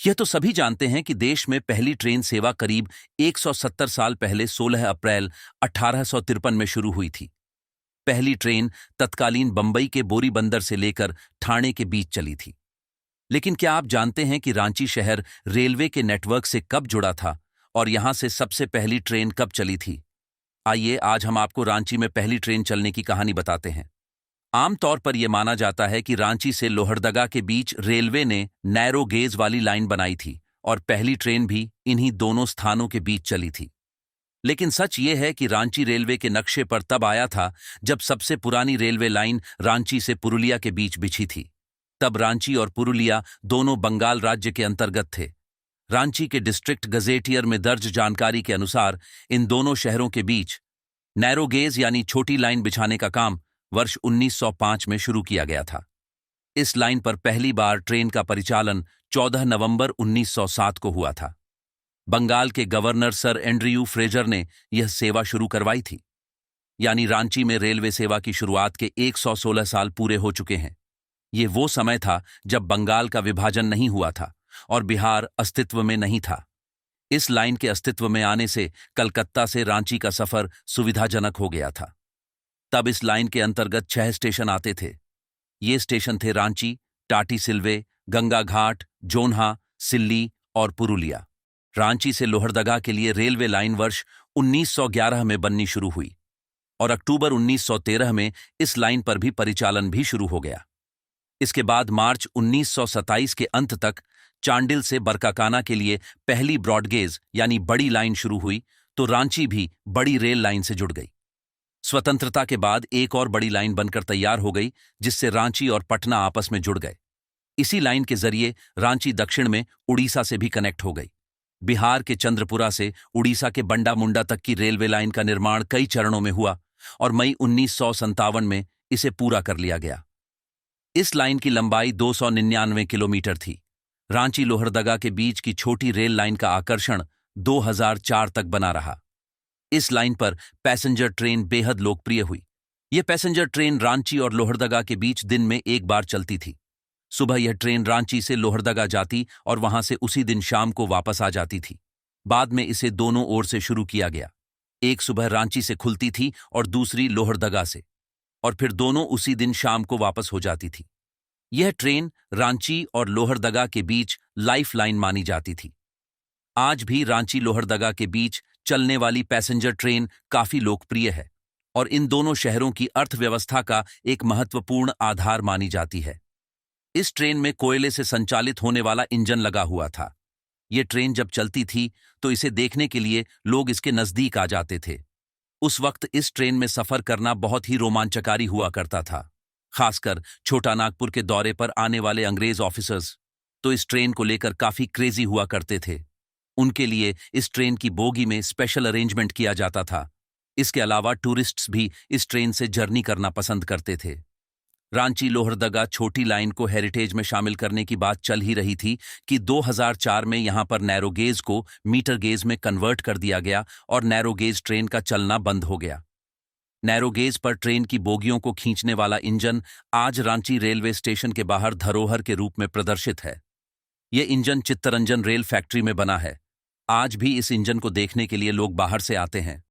यह तो सभी जानते हैं कि देश में पहली ट्रेन सेवा करीब 170 साल पहले 16 अप्रैल 1853 में शुरू हुई थी। पहली ट्रेन तत्कालीन बंबई के बोरीबंदर से लेकर ठाणे के बीच चली थी। लेकिन क्या आप जानते हैं कि रांची शहर रेलवे के नेटवर्क से कब जुड़ा था और यहां से सबसे पहली ट्रेन कब चली थी? आइए आज हम आपको रांची में पहली ट्रेन चलने की कहानी बताते हैं। आमतौर पर यह माना जाता है कि रांची से लोहरदगा के बीच रेलवे ने नैरो गेज वाली लाइन बनाई थी और पहली ट्रेन भी इन्हीं दोनों स्थानों के बीच चली थी। लेकिन सच ये है कि रांची रेलवे के नक्शे पर तब आया था जब सबसे पुरानी रेलवे लाइन रांची से पुरुलिया के बीच बिछी थी। तब रांची और पुरुलिया दोनों बंगाल राज्य के अंतर्गत थे। रांची के डिस्ट्रिक्ट गजेटियर में दर्ज जानकारी के अनुसार इन दोनों शहरों के बीच नैरो गेज यानी छोटी लाइन बिछाने का काम वर्ष 1905 में शुरू किया गया था। इस लाइन पर पहली बार ट्रेन का परिचालन 14 नवंबर 1907 को हुआ था। बंगाल के गवर्नर सर एंड्रयू फ्रेजर ने यह सेवा शुरू करवाई थी। यानी रांची में रेलवे सेवा की शुरुआत के 116 साल पूरे हो चुके हैं। ये वो समय था जब बंगाल का विभाजन नहीं हुआ था और बिहार अस्तित्व में नहीं था। इस लाइन के अस्तित्व में आने से कलकत्ता से रांची का सफर सुविधाजनक हो गया था। तब इस लाइन के अंतर्गत 6 स्टेशन आते थे। ये स्टेशन थे रांची, टाटी सिलवे, गंगा घाट, जोन्हा, सिल्ली और पुरुलिया। रांची से लोहरदगा के लिए रेलवे लाइन वर्ष 1911 में बननी शुरू हुई और अक्टूबर 1913 में इस लाइन पर भी परिचालन भी शुरू हो गया। इसके बाद मार्च 1927 के अंत तक चांडिल से बरकाकाना के लिए पहली ब्रॉडगेज यानी बड़ी लाइन शुरू हुई तो रांची भी बड़ी रेल लाइन से जुड़ गई। स्वतंत्रता के बाद एक और बड़ी लाइन बनकर तैयार हो गई जिससे रांची और पटना आपस में जुड़ गए। इसी लाइन के जरिए रांची दक्षिण में उड़ीसा से भी कनेक्ट हो गई। बिहार के चंद्रपुरा से उड़ीसा के बंडा मुंडा तक की रेलवे लाइन का निर्माण कई चरणों में हुआ और मई 1957 में इसे पूरा कर लिया गया। इस लाइन की लंबाई 299 किलोमीटर थी। रांची लोहरदगा के बीच की छोटी रेल लाइन का आकर्षण 2004 तक बना रहा। इस लाइन पर पैसेंजर ट्रेन बेहद लोकप्रिय हुई। यह पैसेंजर ट्रेन रांची और लोहरदगा के बीच दिन में एक बार चलती थी। सुबह यह ट्रेन रांची से लोहरदगा जाती और वहां से उसी दिन शाम को वापस आ जाती थी। बाद में इसे दोनों ओर से शुरू किया गया। एक सुबह रांची से खुलती थी और दूसरी लोहरदगा से, और फिर दोनों उसी दिन शाम को वापस हो जाती थी। यह ट्रेन रांची और लोहरदगा के बीच लाइफ लाइन मानी जाती थी। आज भी रांची लोहरदगा के बीच चलने वाली पैसेंजर ट्रेन काफी लोकप्रिय है और इन दोनों शहरों की अर्थव्यवस्था का एक महत्वपूर्ण आधार मानी जाती है। इस ट्रेन में कोयले से संचालित होने वाला इंजन लगा हुआ था। ये ट्रेन जब चलती थी तो इसे देखने के लिए लोग इसके नजदीक आ जाते थे। उस वक्त इस ट्रेन में सफर करना बहुत ही रोमांचकारी हुआ करता था। खासकर छोटा नागपुर के दौरे पर आने वाले अंग्रेज ऑफिसर्स तो इस ट्रेन को लेकर काफी क्रेजी हुआ करते थे। उनके लिए इस ट्रेन की बोगी में स्पेशल अरेंजमेंट किया जाता था। इसके अलावा टूरिस्ट्स भी इस ट्रेन से जर्नी करना पसंद करते थे। रांची लोहरदगा छोटी लाइन को हेरिटेज में शामिल करने की बात चल ही रही थी कि 2004 में यहां पर नैरो गेज को मीटर गेज में कन्वर्ट कर दिया गया और नैरो गेज ट्रेन का चलना बंद हो गया। नैरो गेज पर ट्रेन की बोगियों को खींचने वाला इंजन आज रांची रेलवे स्टेशन के बाहर धरोहर के रूप में प्रदर्शित है। यह इंजन चित्तरंजन रेल फैक्ट्री में बना है। आज भी इस इंजन को देखने के लिए लोग बाहर से आते हैं।